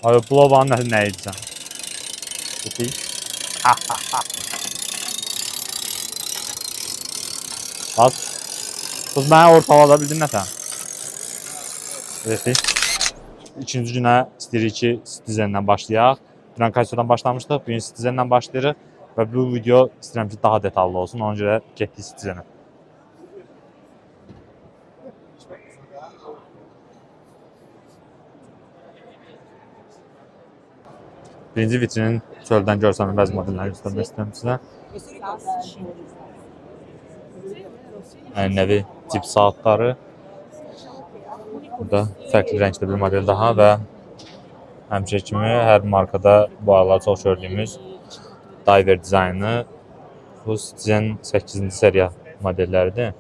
Abi Bulovanın nə edəcəm? Peki. Bak. Kız mənə ortalada bildin nə sən? Evet. İkinci günə istəyirik ki, Citizen'dən başlayaq. Dünən Cassio'dan başlamışdıq, bugün Citizen'dən başlayırıq və bu video istəyirəm ki, daha detallı olsun. Ona görə getdik Citizen'ə. Birinci vitrinin çöldən görsəm bəzi modelləri göstərmək istəyirəm sizə. Ənənəvi tip saatları. Burada fərqli rəngdə bir model daha və həmişə kimi hər markada bu aralar çox gördüyümüz diver dizaynı. Bu Citizen 8-ci seriya modelləridir.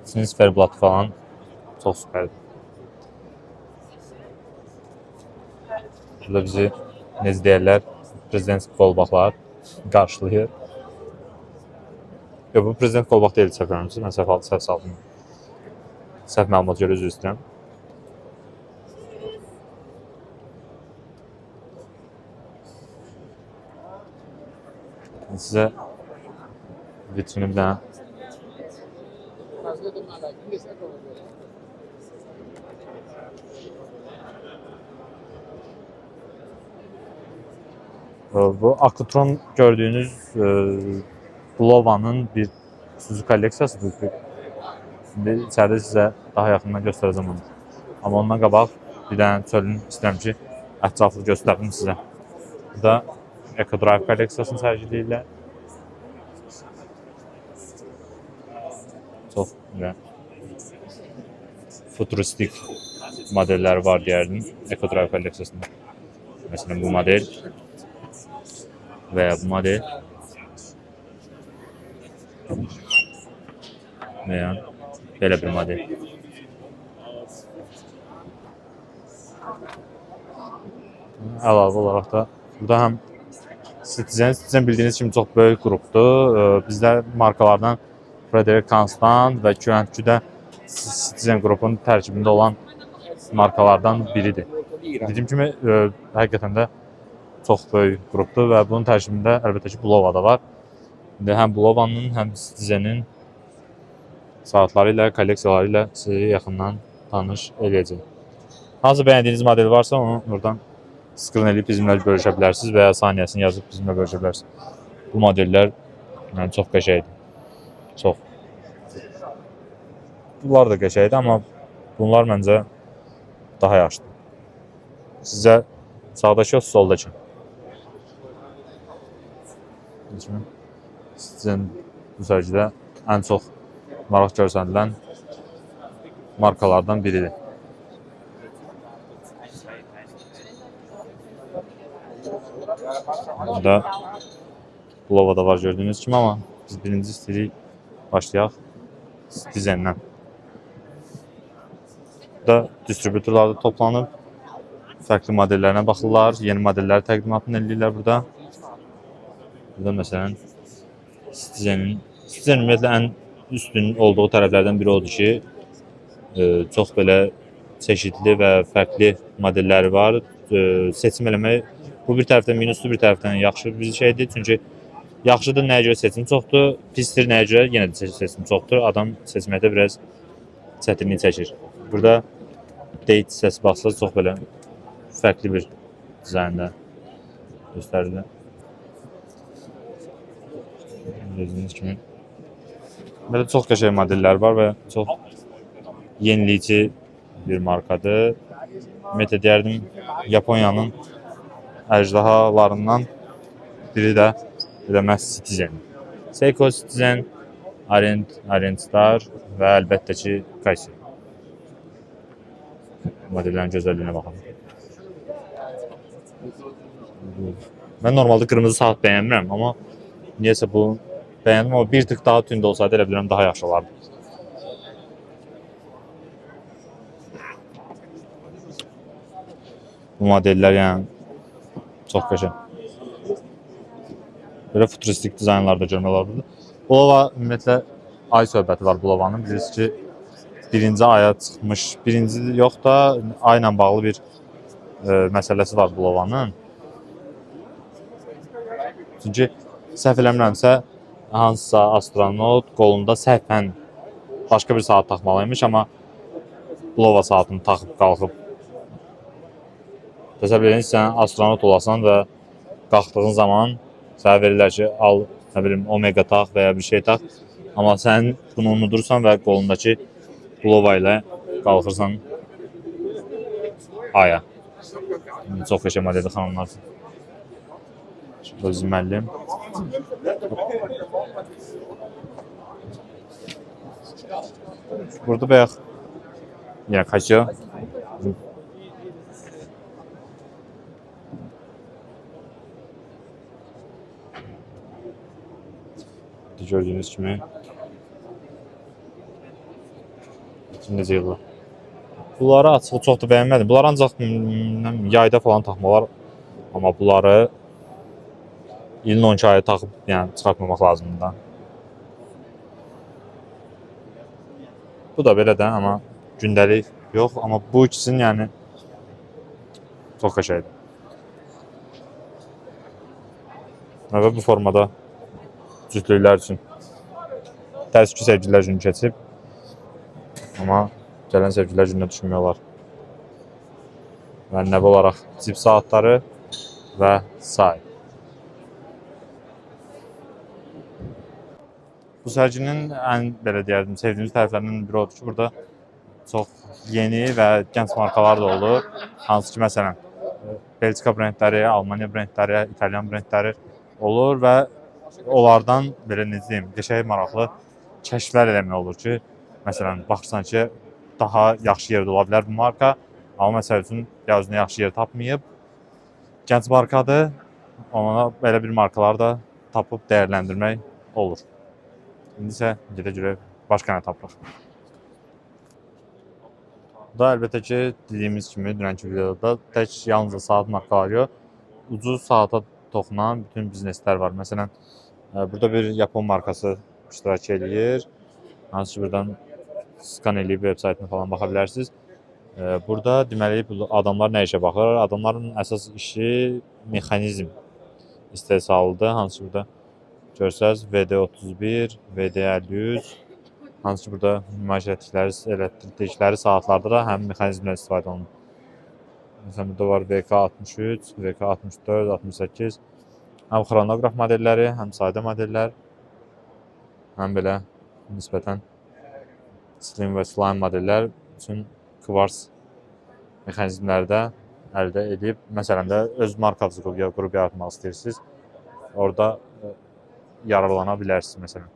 İçinin siferblatı falan çox süpərdir. Burada bizi necə deyərlər, prezident qolbaqlar qarşılayır. Yox, bu prezident qolbaq deyil, səhv görmürsünüz. Mən səhv saldım. Səhv məlumat görə üzr istəyirəm. Sizə vitrini bir dənə bu Akutron gördüyünüz Bulovanın bir xüsusi kolleksiyasıdır. Şimdi içəridə sizə daha yaxından göstərəcəm onu. Amma ondan qabaq bir dənə çölün istəyirəm ki, ətraflı göstərdim sizə. Burada EcoDrive kolleksiyasını sərgiləyirlər. Çox futuristik modelləri var deyərdim EcoDrive kolleksiyasında. Məsələn, bu model və ya bu model və ya belə bir model. Əlavə olaraq da burada həm Citizen bildiyiniz kimi çox böyük qrupdur. Bizdə markalardan Frederic Constant və QNQ-də Citizen qrupunun tərkibində olan markalardan biridir. Dediyim kimi, həqiqətən də çox böyük qrupdur və bunun tərkibində əlbəttə ki, Bulova da var. Həm Bulovanın, həm Citizen'in saatları ilə, kolleksiyaları ilə sizi yaxından tanış edəcək. Hansı bəyəndiyiniz model varsa, onu buradan screen edib bizimlə bölüşə bilərsiniz və ya saniyəsini yazıb bizimlə bölüşə bilərsiniz. Bu modellər çox qəşəkdir. Çox. Bunlar da qəşəkdir, amma bunlar məncə daha yaxşıdır. Sizə sağdakı yox, soldakı. Citizen bu sərgidə ən çox maraq görsənilən markalardan biridir. Burada Bulova da var gördüyünüz kimi, amma biz birinci istəyirik başlayaq Citizen'dən. Burada distributorlarda toplanıb fərqli modellərinə baxırlar, yeni modelləri təqdimatını edirlər burada. Burada məsələn Citizen ümumiyyətlə ən üstün olduğu tərəflərdən biri odur ki, çox belə çeşidli və fərqli modelləri var. Seçim eləmək bu bir tərəfdən minuslu, bir tərəfdən yaxşı bir şeydir. Çünki yaxşıdır nəyə görə seçim çoxdur, pisdir nəyə görə yenə də seçim çoxdur. Adam seçməkdə biraz çətinlik çəkir. Burada date hissəsi baxsaq çox belə fərqli bir dizaynda göstərilir. Gördüyünüz kimi belə çox qəşəng modellər var və çox yeniləyici bir markadır. Ümumiyyətlə deyərdim, Yaponiyanın əjdahalarından biri də məhz Citizen. Seiko Citizen, Arendstar və əlbəttə ki, Casio. Modellərin gözəlliyinə baxın. Mən normalda qırmızı saat bəyənmirəm, amma niyəsə bu bəyəndim, amma bir tık daha tünd olsaydı elə bilirəm daha yaxşı olardı. Bu modellər yəni çox qəşəng. Belə futuristik dizaynlarda görmək olar burada. Bulova ümumiyyətlə ay söhbəti var Bulovanın. Bilirsiniz ki, birinci aya çıxmış, birinci yox da ay ilə bağlı bir məsələsi var Bulovanın. Çünki səhv eləmirəmsə, hansısa astronot qolunda səhvən başqa bir saat taxmalıymış, amma Bulova saatını taxıb qalxıb. Təsəvvür edin, sən astronot olasan və qalxdığın zaman sənə verirlər ki, al, nə bilim, omega tax və ya bir şey tax. Amma sən bunu unudursan və qolundakı Bulova ilə qalxırsan aya. Çox qəşəng modeldir xanımlar. Özüm müəllim. Burada bayaq yenə Casio. Gördüyünüz kimi necə yığılır. Bunları açığı çox da bəyənmədim. Bunlar ancaq yayda falan taxmalar. Amma bunları ilin 12 ayı taxıb, yəni çıxartmamaq lazımdır da. Bu da belə də, amma gündəlik yox. Amma bu ikisinin yəni çox qəşəngdir. Və bu formada cütlüklər üçün təəssüf ki, sevgililər günü keçib. Amma gələn sevgililər gününə düşmüyorlar. Və növbə olaraq cip saatları və saat. Bu sərginin ən belə deyərdim, sevdiyimiz tərəflərindən biri odur ki, burada çox yeni və gənc markalar da olur. Hansı ki, məsələn, Belçika brendləri, Almaniya brendləri, İtalyan brendləri olur və onlardan belə necə deyim, qəşəng maraqlı kəşflər eləmək olur ki, məsələn, baxırsan ki, daha yaxşı yerdə ola bilər bu marka, amma məsəl üçün ya özünə yaxşı yer tapmayıb, gənc markadır, ona belə bir markaları da tapıb dəyərləndirmək olur. İndi isə gedək görək başqa nə tapırıq. Bu da əlbəttə ki, dediyimiz kimi dünənki videoda tək yalnızca saat markaları yox, ucuz saata toxunan bütün bizneslər var. Məsələn, burada bir Yapon markası iştirak edir. Hansı ki, buradan skan eləyib web saytına falan baxa bilərsiniz. Burada deməli adamlar nə işə baxır? Adamların əsas işi mexanizm istehsalıdır. Hansı ki, burada görsəz VD31, VD53, hansı ki, burada nümayiş etdirdikləri saatlarda da həmin mexanizmdən istifadə olunur. Məsələn, burada var VK63, VK64, 68. Həm xronoqraf modelləri, həm sadə modellər, həm belə nisbətən slim və slime modellər üçün kvarts mexanizmlərdə əldə edib, məsələn də öz markanızı qrup yaratmaq istəyirsiniz. Orada yararlana bilərsiniz, məsələn.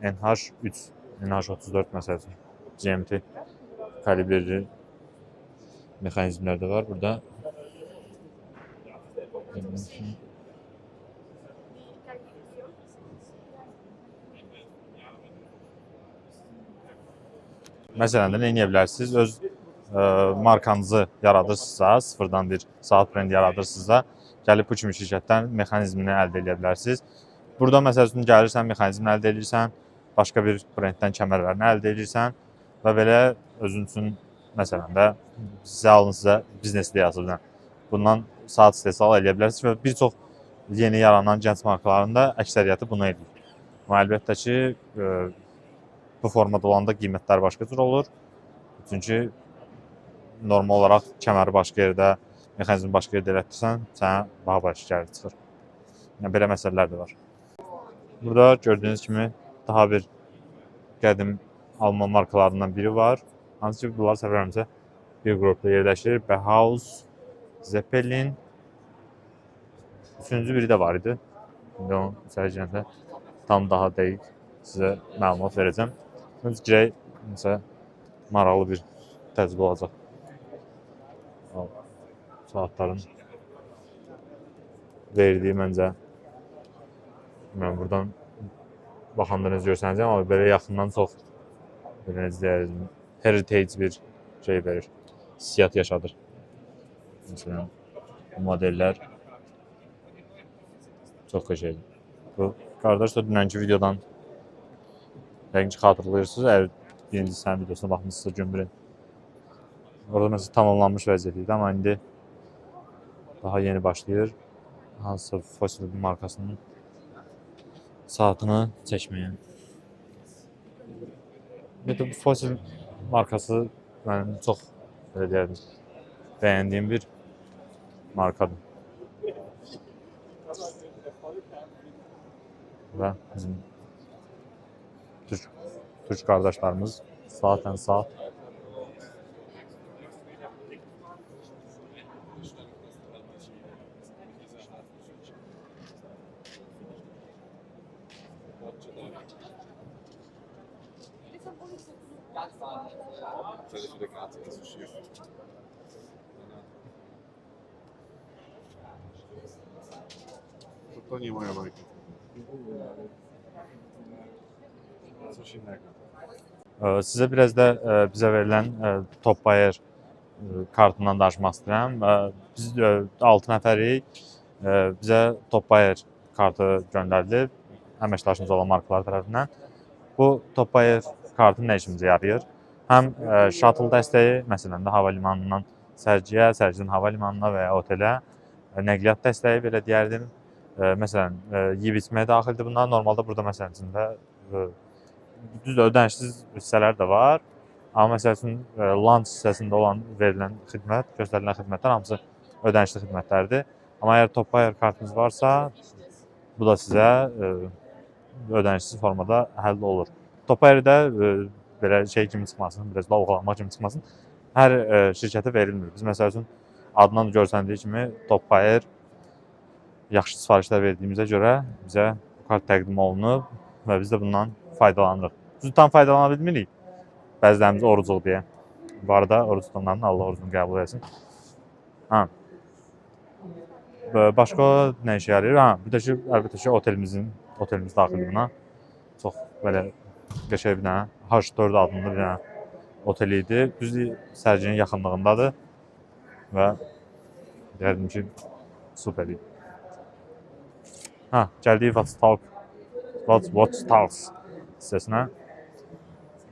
NH3, NH34 məsəl üçün, GMT kalibrli mexanizmlər də var burada. Məsələn də nə edə bilərsiniz? Öz markanızı yaradırsınızsa, sıfırdan bir saat brendi yaradırsınızsa, gəlib bu kimi şirkətdən mexanizmini əldə edə bilərsiniz. Burada məsəl üçün gəlirsən, mexanizmini əldə edirsən, başqa bir brenddən kəmərlərini əldə edirsən və belə özün üçün, məsələn də, sizə alın, sizə biznes ideyası bundan saat istehsal edə bilərsiniz və bir çox yeni yaranan gənc markaların da əksəriyyəti bunu edir. Amma əlbəttə ki, bu formada olanda qiymətlər başqa cür olur. Çünki normal olaraq kəməri başqa yerdə, mexanizmi başqa yerdə elətdirsən, sənə daha başqa gəlir çıxır. Yəni, belə məsələlər də var. Burada gördüyünüz kimi daha bir qədim Alman markalarından biri var. Hansı ki, bunlar səhv eləmirəmsə bir qrupda yerləşir. Bauhaus, Zeppelin. Üçüncü biri də var idi. İndi onun sərgilində tam daha dəqiq sizə məlumat verəcəm. Məncə girək, məsələn, maraqlı bir təcrübə olacaq. Saatların verdiyi məncə, buradan baxanda necə görsənəcəm, amma belə yaxından çox belə necə deyərdim, heritage bir şey verir, hissiyat yaşadır. Məsələn, bu modellər çox qəşəngdir. Bu qardaş da dünənki videodan yəqin ki, xatırlayırsınız, əgər birinci sənin videosuna baxmışsınızsa Gümbürün. Orada məsələn tamamlanmış vəziyyət idi, amma indi daha yeni başlayır. Hansısa Fossil markasının saatini çəkməyə. Bir de bu Fossil markası benim çok belə deyərdim, beğendiğim bir markadır. Ve bizim Türk kardeşlerimiz zaten saat. To nie moja bajka. Coś innego. Size biraz da bize verilen Top Buyer kartından danışmaq istəyirəm. Biz 6 nəfərik. Bizə Top Buyer kartı göndərilib əməkdaşımız olan markalar tərəfindən. Bu Top Buyer kartı nə işimizə yarayır? Həm shuttle dəstəyi, məsələn də hava limanından sərgiyə, sərgidən hava limanına və ya otelə nəqliyyat dəstəyi belə deyərdim. Məsələn, yeyib-içməyə daxildir bunlar. Normalda burada məsələn içində düz ödənişsiz hissələr də var. Amma məsəl üçün lunch hissəsində olan verilən xidmət, göstərilən xidmətlər hamısı ödənişli xidmətlərdir. Amma əgər Top Buyer kartınız varsa, bu da sizə ödənişsiz formada həll olur. Top Buyer'də belə şey kimi çıxmasın, biraz lovğalanma kimi çıxmasın. Hər şirkətə verilmir. Biz məsəl üçün adından görsəndiyi kimi Top Buyer yaxşı sifarişlər verdiyimizə görə bizə bu kart təqdim olunub və biz də bundan faydalanırıq. Biz tam faydalana bilmirik. Bəzilərimiz orucuq deyə. Bu arada oruç tutanların Allah orucunu qəbul etsin. Ha. Başqa nə işə yarayır? Ha, bir də ki, əlbəttə ki, otelimiz daxildir buna. Çox belə qəşəng bir dənə H4 adında bir dənə otel idi. Düz sərginin yaxınlığındadır və deyərdim ki, super idi. Ha, gəldik Watch Talks hissəsinə.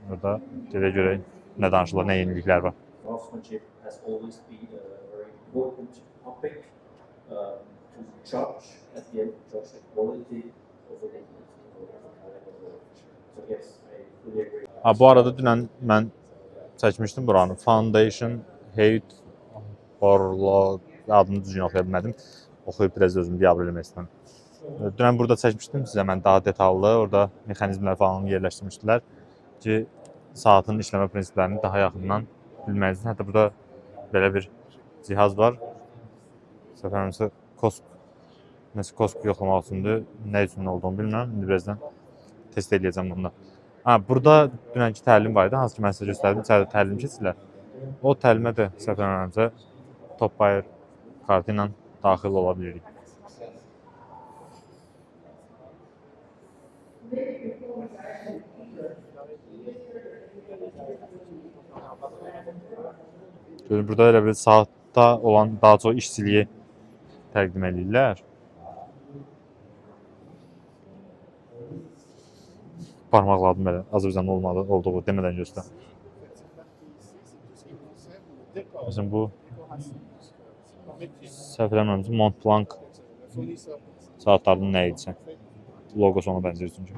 Burada görək nə danışılır, nə yeniliklər var. Craftsmanship has always been a very important topic to judge at the end, judge the quality of the So yes, I fully agree. Ha, bu arada dünən mən çəkmişdim buranı. Foundation Hate Orlog adını düzgün oxuya bilmədim. Oxuyub biraz özümü biabr eləmək istəyirəm. Dünən burada çəkmişdim sizə mən daha detallı, orada mexanizmlər falan yerləşdirmişdilər ki, saatın işləmə prinsiplərini daha yaxından bilməlisiniz. Hətta burada belə bir cihaz var. Səfərimizə Kosk yoxlamaq üçündür. Nə üçün olduğunu bilmirəm. İndi birazdan test edəcəm bunda. Ha, burada dünənki təlim var idi. Hansı ki, mən sizə göstərdim. İçəridə təlim keçirlər. O təlimə də səfərimizə Top Buyer kartı ilə daxil ola bilirik. Burada elə bir saatda olan daha çox işçiliyi təqdim edirlər. Parmaqladım belə, Azərbaycanda olduğu demədən göstər. Məsələn, bu səhv eləmirəmsə Montblanc saatlarının nə idisə. Logosu ona bənzəyir çünki.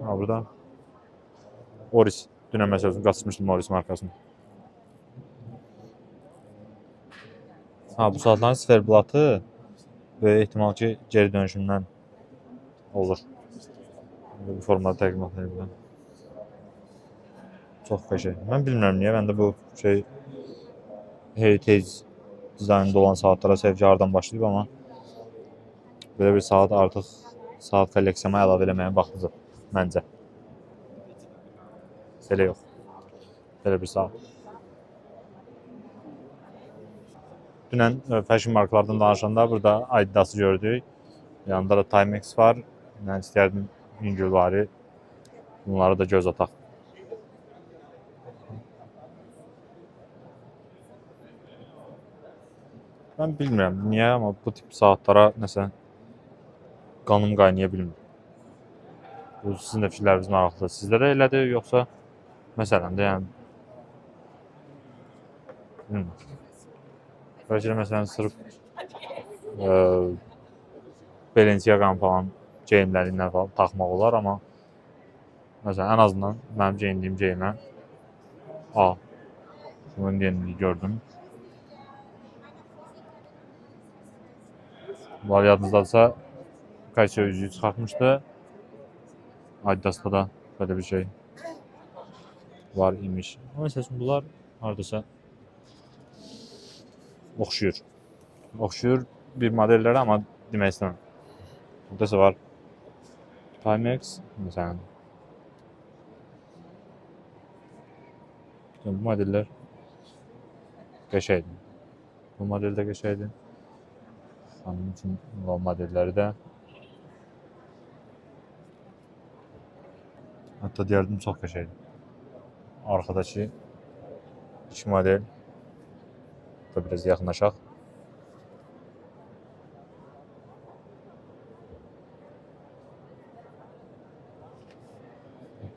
Ha, burada Oris. Dünən məsəl üçün qaçmışdım Oris markasını. Ha, bu saatların siferblatı böyük ehtimal ki, geri dönüşümdən olur. Bu formada təqdimat edirəm. Çox qəşəng. Mən bilmirəm niyə, məndə bu şey heritage dizaynında olan saatlara sevgi hardan başlayıb, amma belə bir saat artıq saat kolleksiyama əlavə eləməyə vaxtıdır məncə. Belə yox. Belə bir saat. Dünən fashion markalardan danışanda burada Adidas'ı gördük. Yanında da Timex var. Mən istəyərdim Mingülvari. Bunlara da göz ataq. Mən bilmirəm niyə, amma bu tip saatlara nəsə qanım qaynaya bilmir. Bu sizin də fikirləriniz maraqlıdır. Sizdə də elədir, yoxsa Məsələn də, yəni bəlkə də məsələn sırf Balenciaga falan geyimlərindən falan taxmaq olar, amma məsələn ən azından mənim geyindiyim geyimə bunu yeni gördüm. Bunlar yadınızdadırsa Casio üzüyü çıxartmışdı. Adidas'da da böyle bir şey var imiş. Ama mesela bunlar hardasa oxşuyur. Oxşuyur bir modellərə, amma demək istəmirəm. Buradasa var Timex məsələn. Bu modeller qəşəngdir. Bu model də qəşəngdir. Onun üçün bu modelləri də hatta deyərdim çox qəşəngdir. Arkadakı iki model da biraz yaxınlaşaq.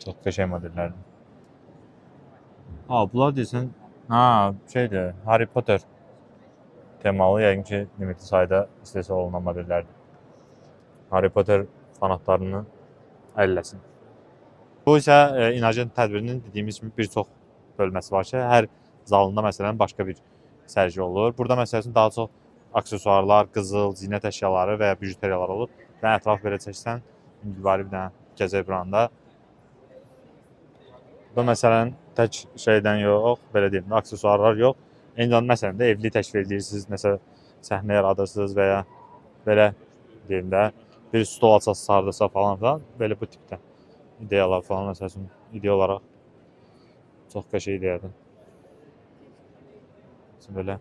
Çox qəşəng modellərdir. Bunlar desən, şeydir, Harry Potter temalı, yəqin ki, limitli sayda istehsal olunan modellərdir. Harry Potter fanatlarını əlləsin. Bu isə İnagent tədbirinin dediyimiz kimi bir çox bölməsi var ki, hər zalında məsələn başqa bir sərgi olur. Burada məsələn daha çox aksesuarlar, qızıl, zinət əşyaları və ya bijuteriyalar olur. Və ətraf belə çəksən, ünlüvari bir dənə gəzək buranda. Burada məsələn tək şeydən yox, belə deyim, aksesuarlar yox. Eyni zamanda məsələn də evli təşkil edirsiniz, nəsə səhnə yaradırsınız və ya belə deyim də bir stol açasınız hardasa falan filan, belə bu tipdə ideyalar falan məsələn ideya olaraq çox qəşəng ideyadır. Belə.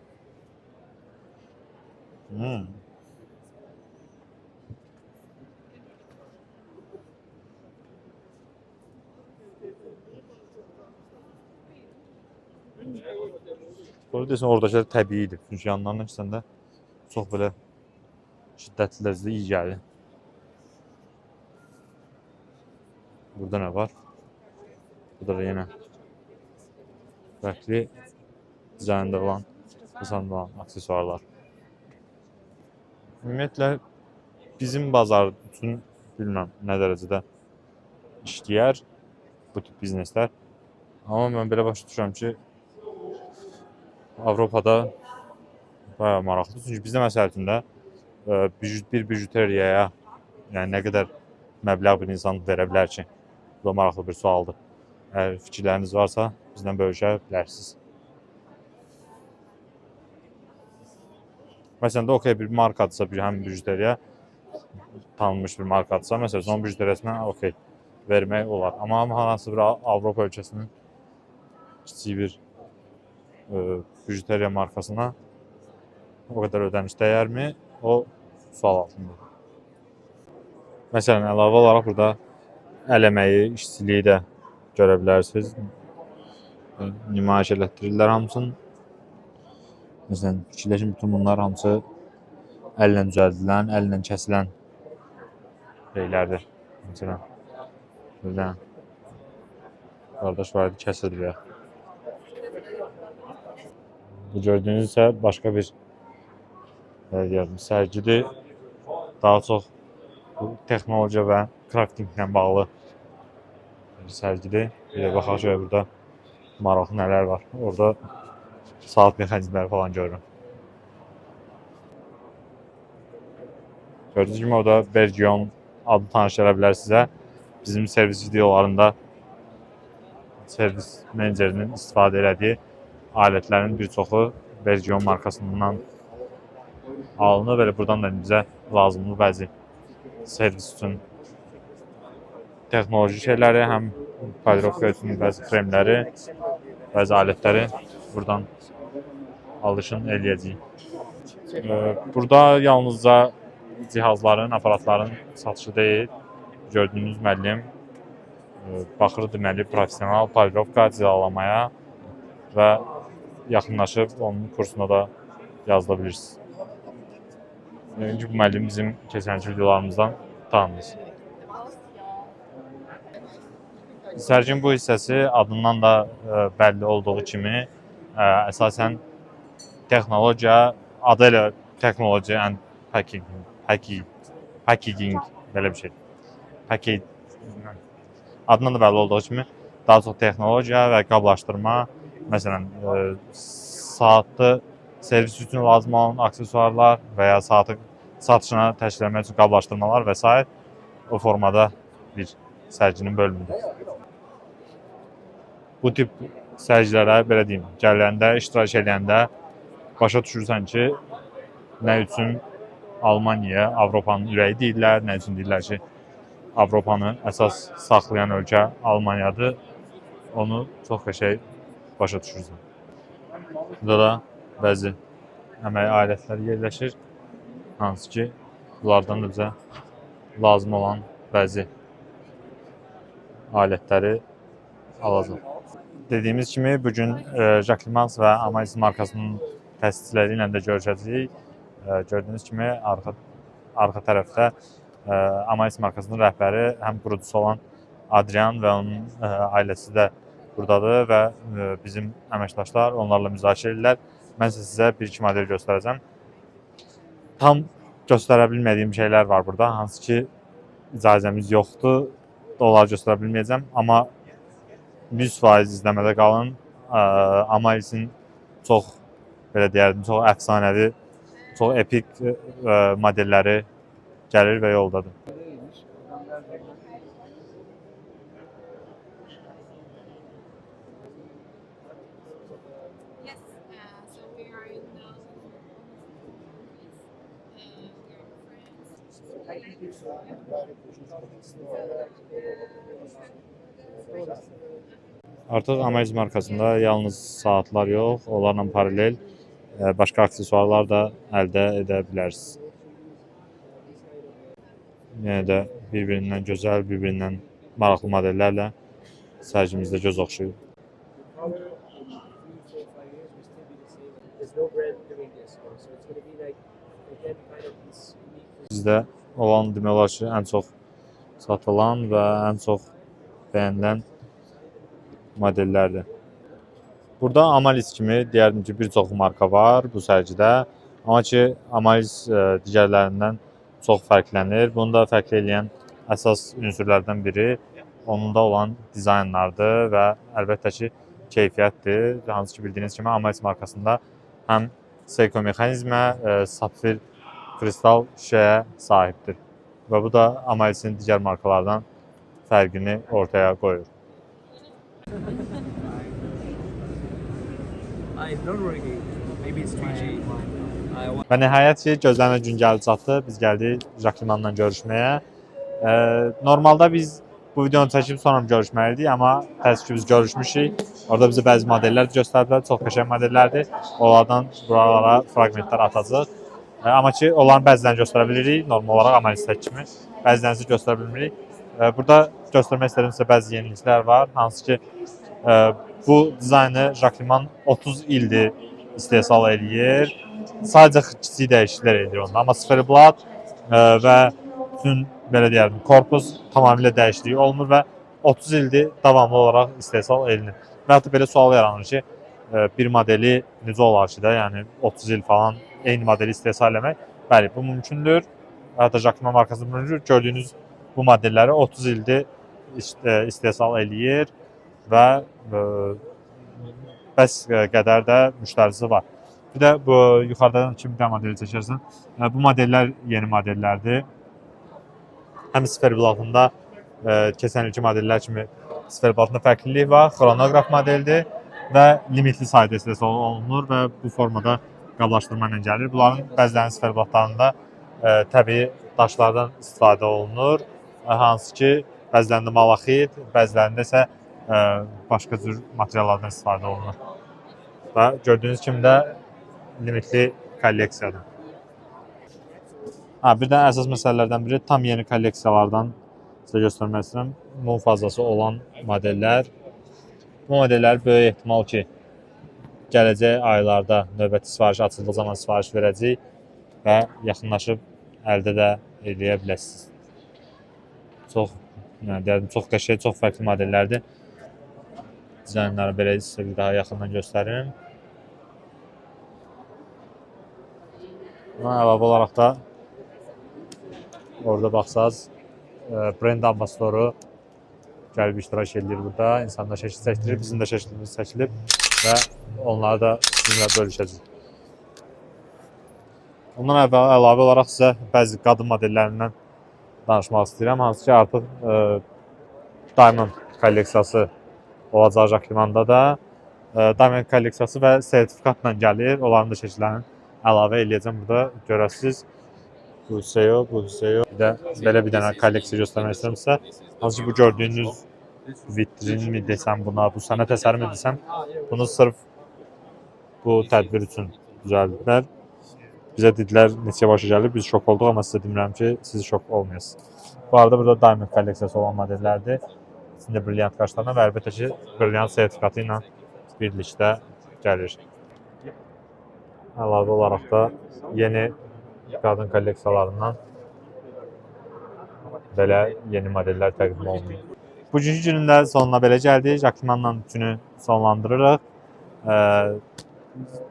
Burada desən oradakılar təbiidir. Çünki yanlarına keçəndə çox belə şiddətli dərəcədə iyi gəlir. Burada nə var? Burada da yenə fərqli dizaynda olan, qısanda olan aksesuarlar. Ümumiyyətlə, bizim bazar üçün bilməm nə dərəcədə işləyər bu tip bizneslər. Amma mən belə başa düşürəm ki, Avropada bayağı maraqlıdır. Çünki bizdə məsələsində bir bijuteriyaya yəni nə qədər məbləğ bir insan verə bilər ki? Bu da maraqlı bir sualdır. Əgər fikirləriniz varsa, bizdən bölüşə bilərsiniz. Məsələn də okey bir markadırsa, həmin bijuteriya tanınmış bir markadırsa, məsələn onun bijuteriyasına okey vermək olar. Amma hansı bir Avropa ölkəsinin kiçik bir bijuteriya markasına o qədər ödəniş dəyərmi? O sual altındadır. Məsələn, əlavə olaraq burada əl əməyi, işçiliyi də görə bilərsiniz. Nümayiş elətdirirlər hamısını. Məsələn, fikirləşin bütün bunlar hamısı əllə düzəldilən, əllə kəsilən şeylərdir. Məsələn, buradan qardaş var idi, kəsilir ya. Bu gördüyünüz isə başqa bir sərgidir. Daha çox texnologiya və craftinglə bağlı bir sərgidir. Bir də baxaq şöyə burada maraqlı nələr var. Orada saat mexanizmləri falan görürüm. Gördüyünüz kimi orada Bergion adını tanış edə bilər sizə. Bizim servis videolarında servis menecerinin istifadə elədiyi alətlərin bir çoxu Bergion markasından alınır. Belə buradan da bizə lazımlı bəzi servis üçün texnoloji şeyləri, həm polirovka üçün bəzi kremləri, bəzi alətləri buradan alışın eləyəcəyik. Burada yalnızca cihazların, aparatların satışı deyil. Gördüyünüz müəllim baxır deməli professional polirovka cilalamaya və yaxınlaşıb onun kursuna da yazıla bilirsiniz. Bu müəllim bizim keçənki videolarımızdan tanınız. Sərginin bu hissəsi adından da bəlli olduğu kimi əsasən texnologiya, adı ilə technology and packaging belə bir şey. Adından da bəlli olduğu kimi daha çox texnologiya və qablaşdırma, məsələn, saatlı servis üçün lazım olan aksesuarlar və ya saatı satışına təşkil etmək üçün qablaşdırmalar və s. o formada bir sərginin bölümüdür. Bu tip sərgilərə belə deyim, gələndə, iştirak edəndə başa düşürsən ki, nə üçün Almaniya Avropanın ürəyi deyirlər, nə üçün deyirlər ki, Avropanı əsas saxlayan ölkə Almaniyadır. Onu çox qəşəng başa düşürsən. Burada da bəzi əmək alətləri yerləşir, hansı ki, bunlardan da bizə lazım olan bəzi alətləri alacaq. Dediyimiz kimi, bugün Jacques Limans və Amaris markasının təsisçiləri ilə də görüşəcəyik. Gördüyünüz kimi, arxa tərəfdə Amaris markasının rəhbəri, həm qurucusu olan Adrian və onun ailəsi də buradadır və bizim əməkdaşlar onlarla müzakirə edirlər. Mən sizə bir-iki model göstərəcəm. Tam göstərə bilmədiyim şeylər var burada, hansı ki, icazəmiz yoxdur, onları göstərə bilməyəcəm. Amma 100% izləmədə qalın. Amarisin çox, belə deyərdim, çox əfsanəvi, çox epik modelləri gəlir və yoldadır. Yes, so we are in Artıq Amaris markasında yalnız saatlar yox, onlarla paralel başqa aksesuarlar da əldə edə bilərsiniz. Yenə də bir-birindən gözəl, bir-birindən maraqlı modellərlə sərgimizdə göz oxşuyur. Bizdə olan demək olar ki, ən çox satılan və ən çox bəyənilən modellərdir. Burada Amaris kimi deyərdim ki, bir çox marka var bu sərgidə. Amma ki, Amaris digərlərindən çox fərqlənir. Bunu da fərqli eləyən əsas ünsürlərdən biri onunda olan dizaynlardır və əlbəttə ki, keyfiyyətdir. Hansı ki, bildiyiniz kimi Amaris markasında həm Seiko mexanizmə, sapfir kristal şüşəyə sahibdir. Və bu da Amarisin digər markalardan fərqini ortaya qoyur. Və nəhayət ki, gözlənilən gün gəldi çatdı. Biz gəldik Jacques Limansla görüşməyə. Normalda biz bu videonu çəkib sonra görüşməliydik, amma təəssüf ki, biz görüşmüşük. Orada bizə bəzi modellər göstərdilər, çox qəşəng modellərdir. Onlardan buralara fraqmentlər atacaq. Amma ki, onların bəzilərini göstərə bilirik, normal olaraq Amarisdəki kimi. Bəzilərinizi göstərə bilmirik. Burada göstərmək istədiyim sizə bəzi yeniliklər var, hansı ki, bu dizaynı Jacques Limans 30 ildir istehsal edir. Sadəcə kiçik dəyişikliklər edir onda, amma siferblat və bütün belə deyərdim, korpus tamamilə dəyişikliyi olmur və 30 ildir davamlı olaraq istehsal edilir. Və hətta belə sual yaranır ki, bir modeli necə olar ki də, yəni 30 il falan eyni modeli istehsal etmək. Bəli, bu mümkündür. Hətta Jacques Limans markası mümkündür. Gördüyünüz bu modelləri 30 ildir istehsal edir və bəs qədər də müştərisi var. Bir də bu yuxarıdan kimi bir modeli çəkərsən, bu modellər yeni modellərdir. Həm siferblatında keçən ilki modellər kimi siferblatında fərqlilik var, xronograf modeldir və limitli sayda istehsal olunur və bu formada qablaşdırma ilə gəlir. Bunların bəzilərinin siferblatlarında təbii daşlardan istifadə olunur, hansı ki, bəzilərində malaxit, bəzilərində isə başqa cür materiallardan istifadə olunur. Və gördüyünüz kimi də limitli kolleksiyadır. Bir də əsas məsələlərdən biri tam yeni kolleksiyalardan sizə göstərmək istəyirəm. Mum fazlası olan modellər. Bu modellər böyük ehtimal ki, gələcək aylarda növbəti sifariş açıldığı zaman sifariş verəcək və yaxınlaşıb əldə də edə biləsiniz. Çox Yəni deyərdim çox qəşəng, çox fərqli modellərdir. Dizaynları belə sizə bir daha yaxından göstərim. Buna əlavə olaraq da orada baxsaz brend ambasadoru gəlib iştirak edir burada. İnsanlar şəkil çəkdirir, bizim də şəklimiz çəkilib və onları da sizinlə bölüşəcəyik. Ondan əlavə olaraq sizə bəzi qadın modellərindən danışmaq istəyirəm. Hansı ki artıq Diamond kolleksiyası olacaq Jacquemin'da da. Diamond kolleksiyası və sertifikatla gəlir. Onların da şəkillərini əlavə eləyəcəm burada. Görəsiniz. Bu hissəyə, bu hissəyə. Bir də belə bir dənə kolleksiya göstərmək istəyirəm sizə. Hansı ki bu gördüyünüz vitrin mi desəm buna, bu sənət əsəri mi desəm, bunu sırf bu tədbir üçün düzəldilər. Bizə dedilər neçə başa gəlir, biz şok olduq, amma sizə demirəm ki, siz şok olmayasınız. Bu arada burada Diamond kolleksiyası olan modellərdir. İçində brilliant qaşlarına və əlbəttə ki, brilliant sertifikatı ilə birlikdə gəlir. Əlavə olaraq da yeni qadın kolleksiyalarından belə yeni modellər təqdim olunur. Bugünkü günün də sonuna belə gəldik. Jacquemin'la günü sonlandırırıq.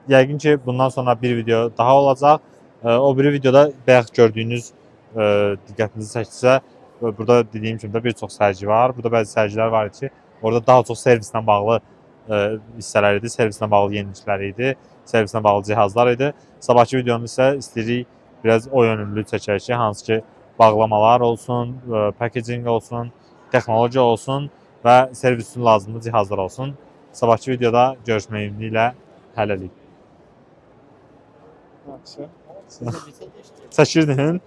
Yəqin ki, bundan sonra bir video daha olacaq. O biri videoda bayaq gördüyünüz diqqətinizi çəksə, burada dediyim kimi də bir çox sərgi var. Burada bəzi sərgilər var ki, orada daha çox servislə bağlı hissələr idi, servislə bağlı yeniliklər idi, servislə bağlı cihazlar idi. Sabahki videonu isə istəyirik biraz o yönümlü çəkək ki, hansı ki bağlamalar olsun, packaging olsun, texnologiya olsun və servis üçün lazımlı cihazlar olsun. Sabahki videoda görüşmək ümidi ilə hələlik. Çəkirdin?